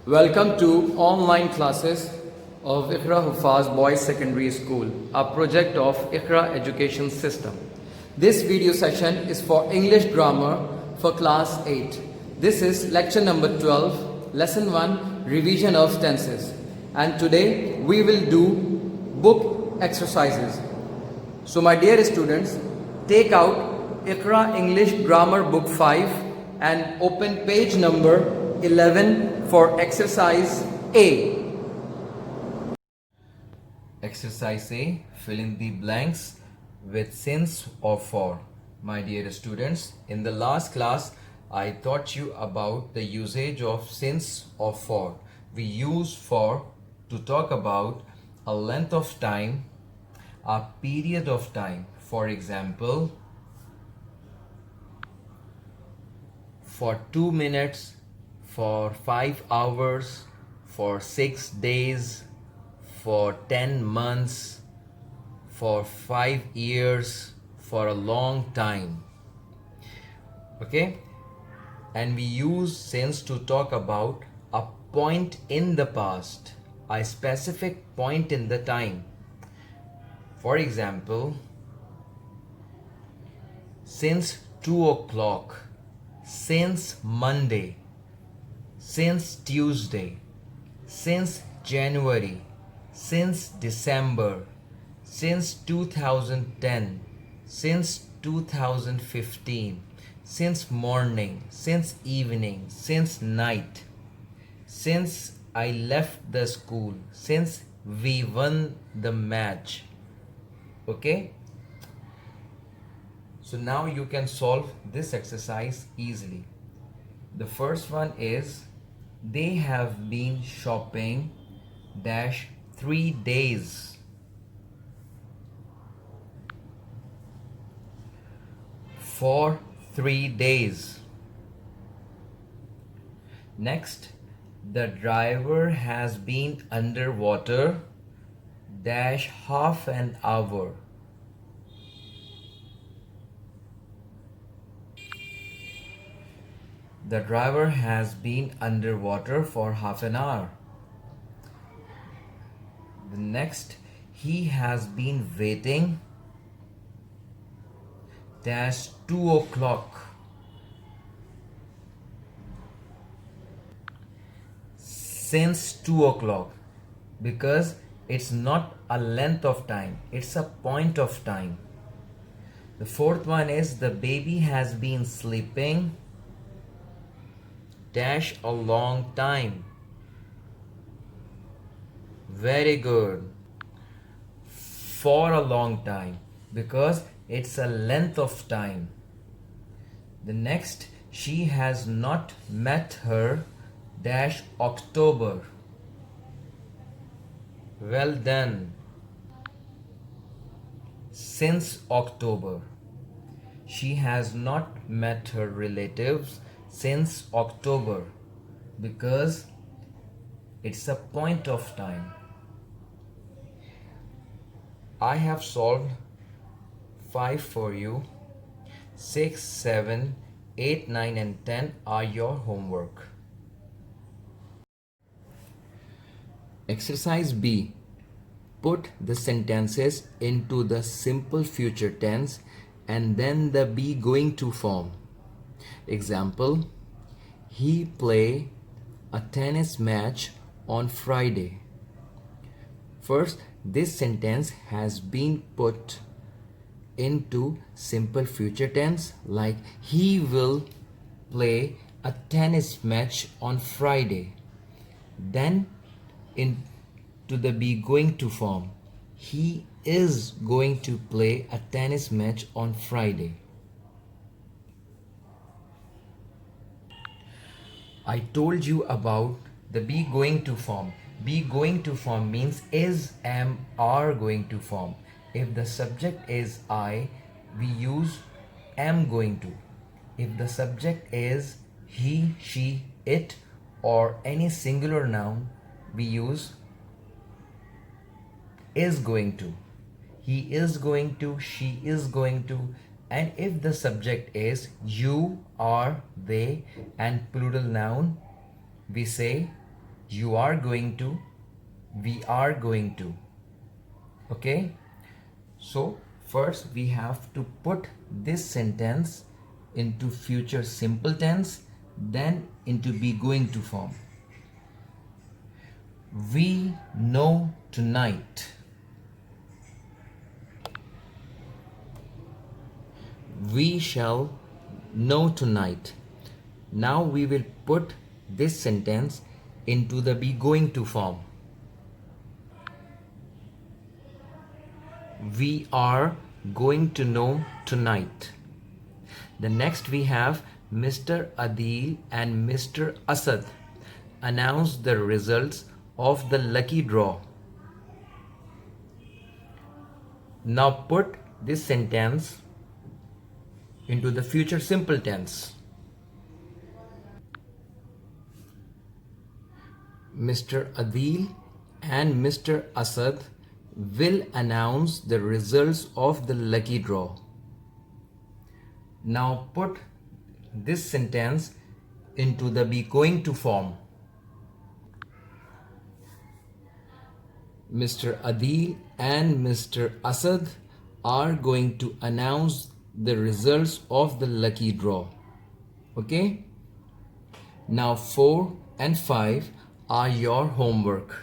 Welcome to online classes of Iqra Hufaz Boys Secondary School, a project of Iqra Education System. This video session is for English grammar for class 8. This is lecture number 12, lesson 1, revision of tenses. And today we will do book exercises. So my dear students, take out Iqra English Grammar Book 5 and open page number 11 for exercise A. Exercise A, fill in the blanks with since or for. My dear students, in the last class, I taught you about the usage of since or for. We use for to talk about a length of time, a period of time. For example, for 2 minutes, for 5 hours, for 6 days, for 10 months, for 5 years, for a long time. Okay? And we use since to talk about a point in the past, a specific point in the time. For example, since 2 o'clock, since Monday, since Tuesday, since January, since December, since 2010, since 2015, since morning, since evening, since night, since I left the school, since we won the match. Okay? So now you can solve this exercise easily. The first one is they have been shopping dash 3 days. For 3 days. Next, the driver has been underwater dash half an hour. The driver has been underwater for half an hour. The next, he has been waiting dash 2 o'clock. Since 2 o'clock, because it's not a length of time, it's a point of time. The fourth one is the baby has been sleeping dash a long time. Very good. For a long time, because it's a length of time. The next, she has not met her dash October. Well done. Since October. She has not met her relatives since October, because it's a point of time. I have solved 5 for you. 6, 7, 8, 9 and 10 are your homework. Exercise B. Put the sentences into the simple future tense and then the be going to form. Example, he played a tennis match on Friday. First, this sentence has been put into simple future tense, like he will play a tennis match on Friday. Then into the be going to form, he is going to play a tennis match on Friday. I told you about the be going to form. Be going to form means is, am, are going to form. If the subject is I, we use am going to. If the subject is he, she, it, or any singular noun, we use is going to. He is going to, she is going to, and if the subject is you, are, they, and plural noun, we say you are going to, we are going to. Okay, so first we have to put this sentence into future simple tense, then into be going to form. We know tonight. We shall know tonight. Now we will put this sentence into the be going to form. We are going to know tonight. The next we have Mr. Adil and Mr. Asad announce the results of the lucky draw. Now put this sentence into the future simple tense. Mr. Adil and Mr. Asad will announce the results of the lucky draw. Now put this sentence into the be going to form. Mr. Adil and Mr. Asad are going to announce the results of the lucky draw. Okay? Now 4 and 5 are your homework.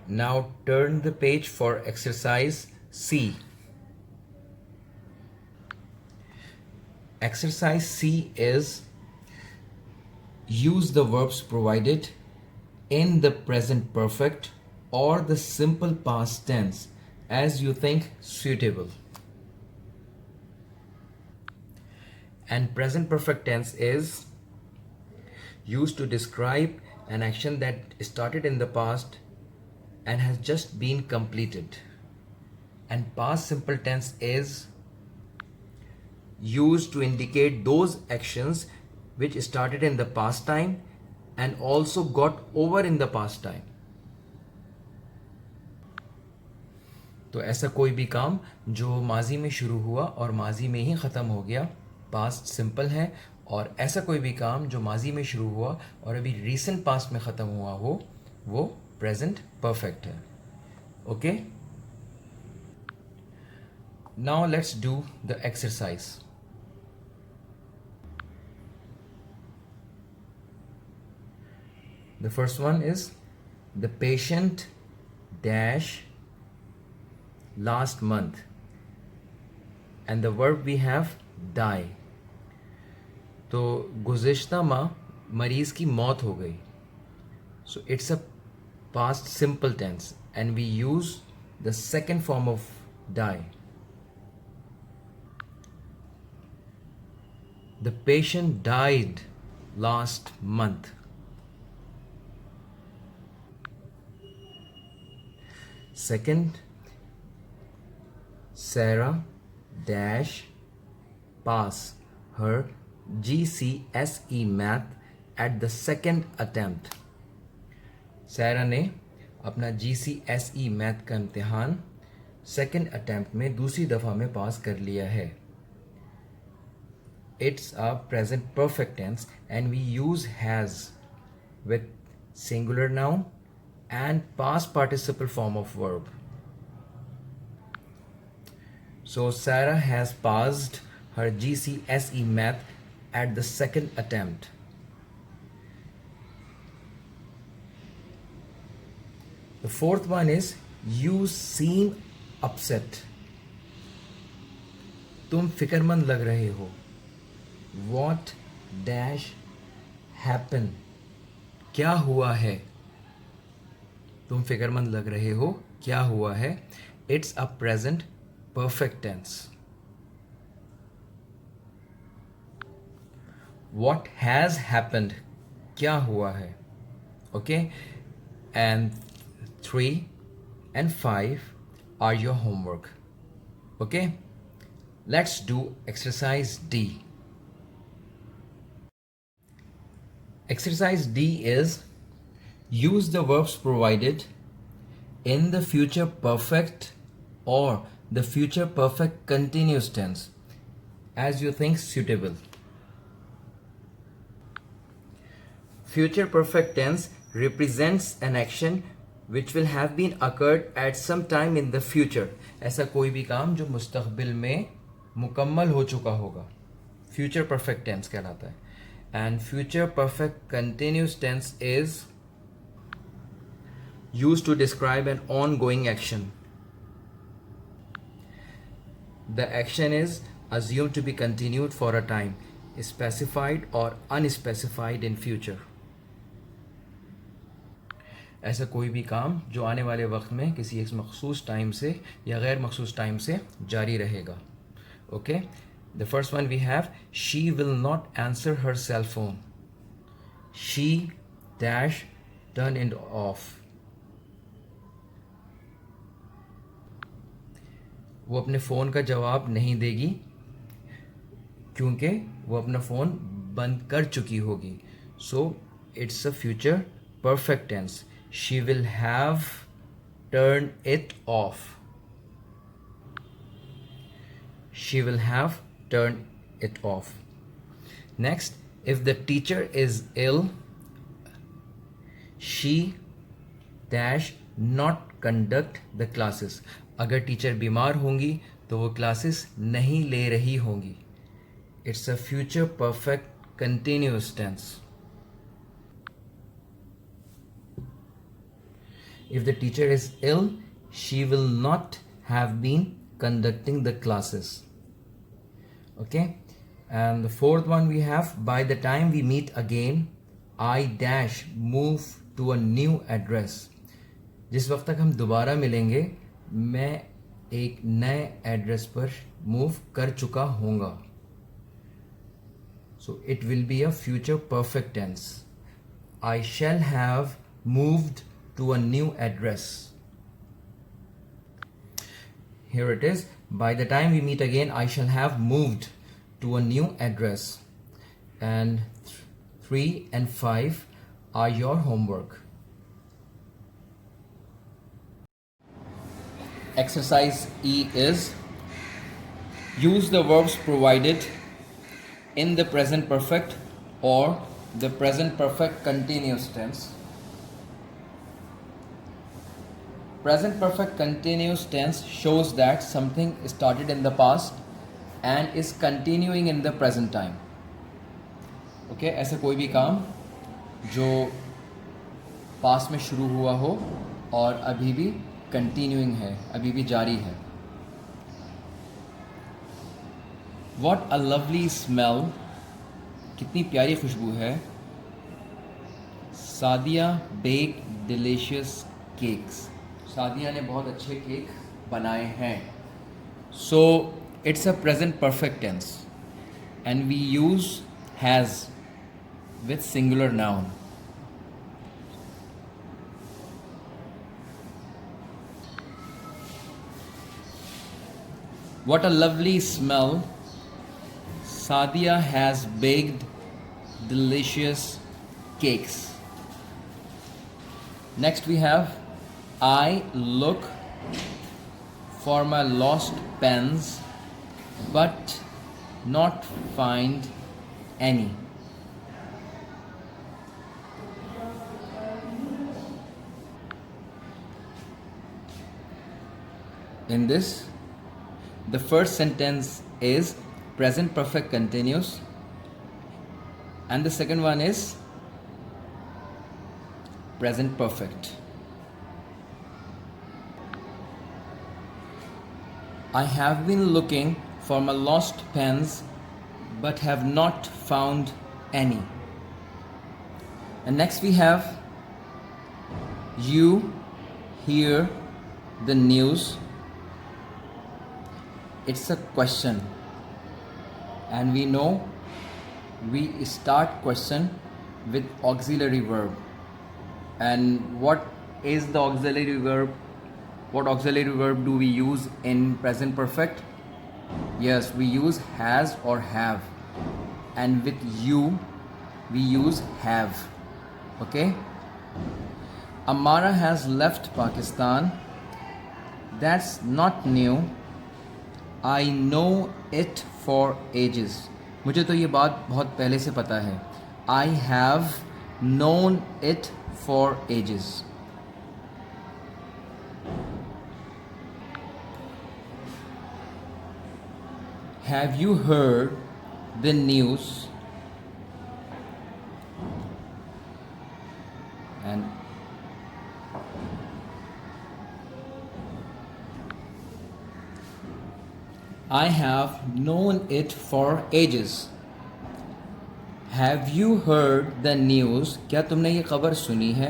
Now turn the page for exercise C. Exercise C is use the verbs provided in the present perfect or the simple past tense as you think suitable. And present perfect tense is used to describe an action that started in the past and has just been completed. And past simple tense is used to indicate those actions which started in the past time and also got over in the past time. तो ऐसा कोई भी काम जो माजी में शुरू हुआ और माजी में ही ख़त्म हो गया पास्ट सिंपल है, और ऐसा कोई भी काम जो माजी में शुरू हुआ और अभी रीसेंट पास्ट में ख़त्म हुआ हो वो प्रेजेंट परफेक्ट है. Okay, now let's do the exercise. The first one is the patient dash last month and the verb we have die. तो गुज़िश्ता माह मरीज़ की मौत हो गई. So it's a past simple tense and we use the second form of die. The patient died last month. Second, Sarah dash pass her GCSE math at the second attempt. Sarah ने अपना GCSE math का इम्तिहान second attempt में दूसरी दफ़ा में पास कर लिया है. It's a present perfect tense and we use has with singular noun and past participle form of verb. So Sarah has passed her GCSE math at the second attempt. The fourth one is you seem upset. तुम फिक्रमंद लग रहे हो. What dash happened? क्या हुआ है? तुम फिक्रमंद लग रहे हो, क्या हुआ है? It's a present perfect tense. What has happened? क्या हुआ है? Okay, and 3 and 5 are your homework. Okay, let's do exercise D. Exercise D is use the verbs provided in the future perfect or the future perfect continuous tense as you think suitable. Future perfect tense represents an action which will have been occurred at some time in the future. ऐसा कोई भी काम जो मुस्तकबिल में मुकम्मल हो चुका होगा, future perfect tense कहलाता है. And future perfect continuous tense is used to describe an ongoing action. The action is assumed to be continued for a time, specified or unspecified in future. ऐसा कोई भी काम जो आने वाले वक्त में किसी एक मखसूस टाइम से या गैर मखसूस टाइम से जारी रहेगा. Okay, the first one we have, she will not answer her cell phone. She dash turn it off. वो अपने फ़ोन का जवाब नहीं देगी क्योंकि वो अपना फ़ोन बंद कर चुकी होगी. So it's a future perfect tense. She will have turn it off. She will have turn it off. Next, if the teacher is ill, she dash not conduct the classes. अगर teacher बीमार होंगी तो वो classes नहीं ले रही होंगी. It's a future perfect continuous tense. If the teacher is ill, she will not have been conducting the classes. Okay, and the fourth one we have, by the time we meet again, I dash move to a new address. जिस वक्त तक हम दोबारा मिलेंगे मैं एक नए address पर मूव कर चुका होऊंगा. So it will be a future perfect tense. I shall have moved to a new address. Here it is, by the time we meet again I shall have moved to a new address. And 3 and 5 are your homework. Exercise E is, use the verbs provided in the present perfect or the present perfect continuous tense. Present perfect continuous tense shows that something started in the past and is continuing in the present time. Okay, ऐसा कोई भी काम जो past में शुरू हुआ हो और अभी भी कंटिन्यूइंग है, अभी भी जारी है. What a lovely smell, कितनी प्यारी खुशबू है. Sadia bake delicious cakes. Sadia ने बहुत अच्छे केक बनाए हैं. So it's a present perfect tense and we use has with singular noun. What a lovely smell. Sadia has baked delicious cakes. Next we have, I look for my lost pens but not find any. In this, the first sentence is present perfect continuous and the second one is present perfect. I have been looking for my lost pens but have not found any. And next we have, you hear the news. It's a question and we know we start question with auxiliary verb. And what is the auxiliary verb? What auxiliary verb do we use in present perfect? Yes, we use has or have, and with you we use have. Okay, Amara has left Pakistan. That's not new. I know it for ages. मुझे तो ये बात बहुत पहले से पता है. I have known it for ages. Have you heard the news? And I have known it for ages. Have you heard the news? क्या तुमने ये खबर सुनी है?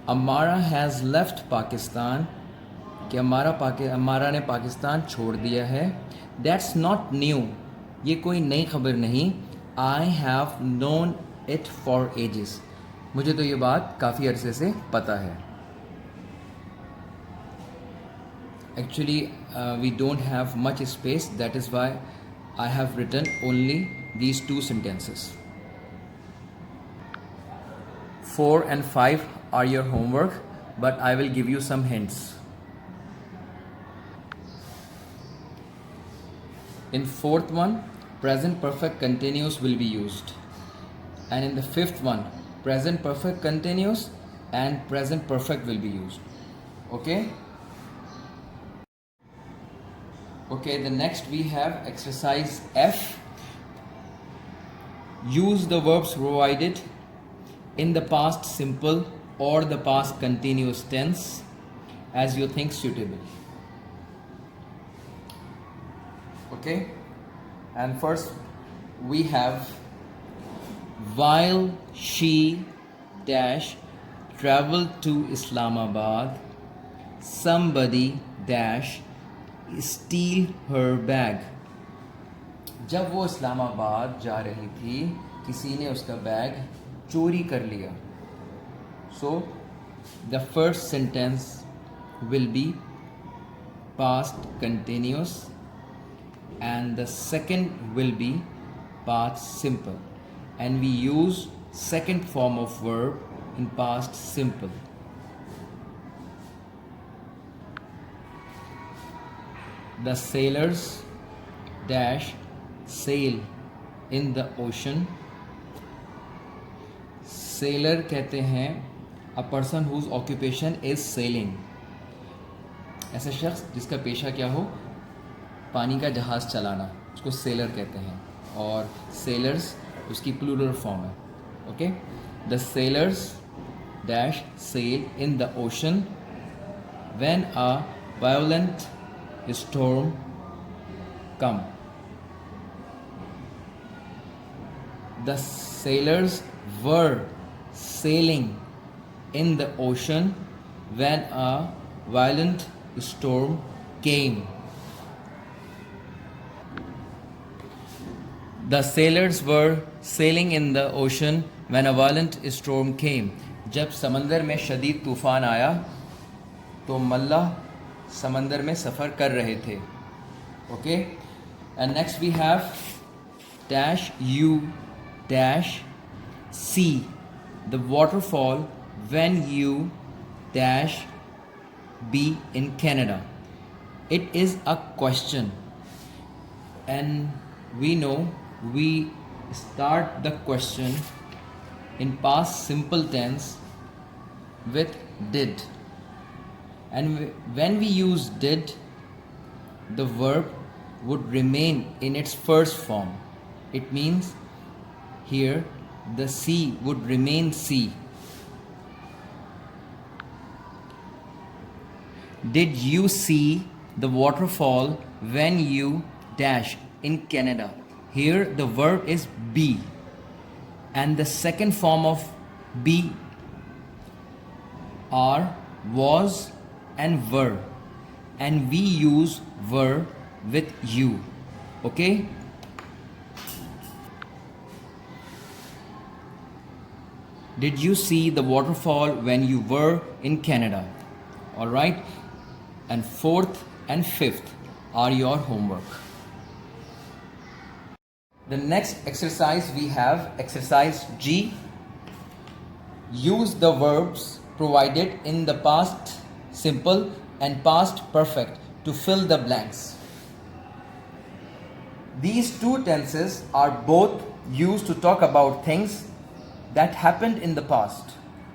अमारा has left Pakistan. कि अमारा ने पाकिस्तान छोड़ दिया है. That's not new. ये कोई नई खबर नहीं. I have known it for ages. मुझे तो ये बात काफ़ी अरसे से पता है. Actually, we don't have much space. That is why I have written only these two sentences. 4 and 5 are your homework, but I will give you some hints. In fourth one, present perfect continuous will be used. And in the fifth one, present perfect continuous and present perfect will be used. Okay? Okay, the next we have exercise F. Use the verbs provided in the past simple or the past continuous tense as you think suitable. Okay, and first we have while she dash traveled to Islamabad, somebody dash steal her bag. जब वो इस्लामाबाद जा रही थी किसी ने उसका bag चोरी कर लिया. So the first sentence will be past continuous and the second will be past simple, and we use second form of verb in past simple. The sailors dash sail in the ocean. Sailor कहते हैं a person whose occupation is sailing. ऐसा शख्स जिसका पेशा क्या हो, पानी का जहाज़ चलाना, उसको सेलर कहते हैं. और सेलर्स उसकी प्लूरल फॉर्म है. Okay, the sailors dash sail in the ocean when a violent storm come. The sailors were sailing in the ocean when a violent storm came. The sailors were sailing in the ocean when a violent storm came. जब समंदर में शदीद तूफ़ान आया तो मल्लाह समंदर में सफ़र कर रहे थे. Okay, and next we have dash you dash see the waterfall when you dash be in Canada. It is a question and we know we start the question in past simple tense with did, and when we use did, the verb would remain in its first form. It means here the sea would remain sea. Did you see the waterfall when you dash in Canada? Here the verb is be, and the second form of be are was and were, and we use were with you. Okay, did you see the waterfall when you were in Canada? All right, and fourth and fifth are your homework. The next exercise we have exercise G. Use the verbs provided in the past simple and past perfect to fill the blanks. These two tenses are both used to talk about things that happened in the past.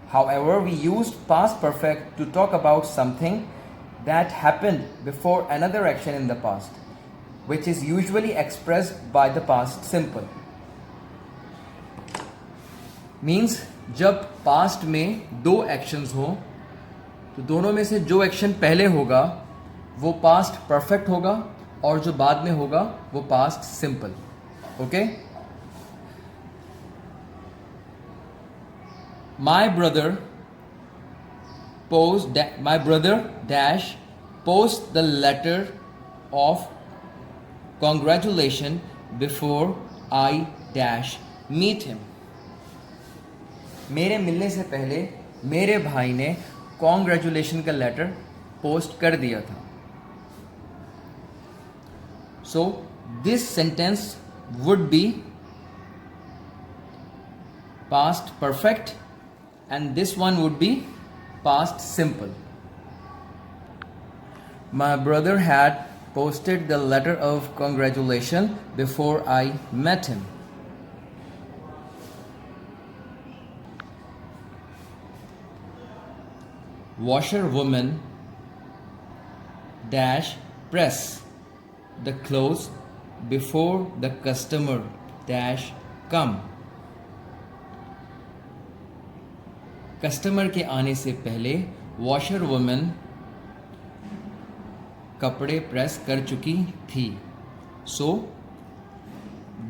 However, we used past perfect to talk about something that happened before another action in the past, which is usually expressed by the past simple. Means जब past में दो actions हो तो दोनों में से जो action पहले होगा वो past perfect होगा और जो बाद में होगा वो past simple. Okay? My brother dash post the letter of congratulation before I dash meet him. मेरे मिलने से पहले मेरे भाई ने कॉन्ग्रेचुलेशन का लेटर पोस्ट कर दिया था. So this sentence would be past perfect and this one would be past simple. My brother had posted the letter of congratulation before I met him. Washerwoman dash press the clothes before the customer dash come. Customer के आने से पहले washer woman कपड़े press कर चुकी थी. So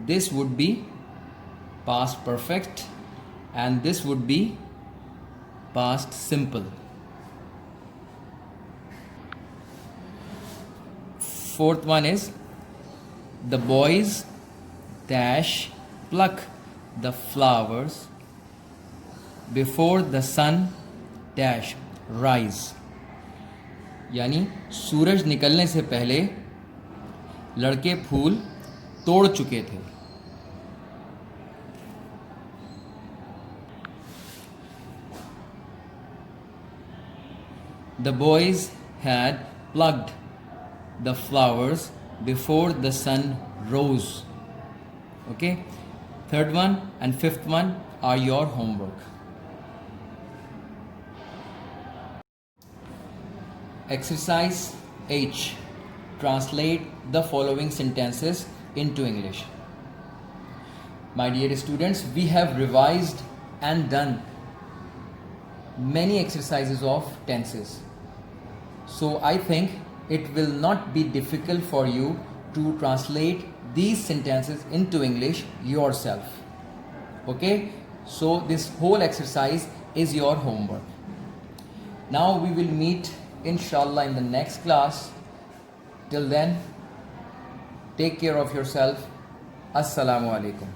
this would be past perfect and this would be past simple. Fourth one is the boys dash pluck the flowers before the sun dash rise. यानी सूरज निकलने से पहले लड़के फूल तोड़ चुके थे. The boys had plucked the flowers before the sun rose. Okay, third one and fifth one are your homework. Exercise H. Translate the following sentences into English. My dear students, we have revised and done many exercises of tenses. So I think it will not be difficult for you to translate these sentences into English yourself. Okay? So this whole exercise is your homework. Now we will meet inshallah in the next class. Till then, take care of yourself. Assalamu alaikum.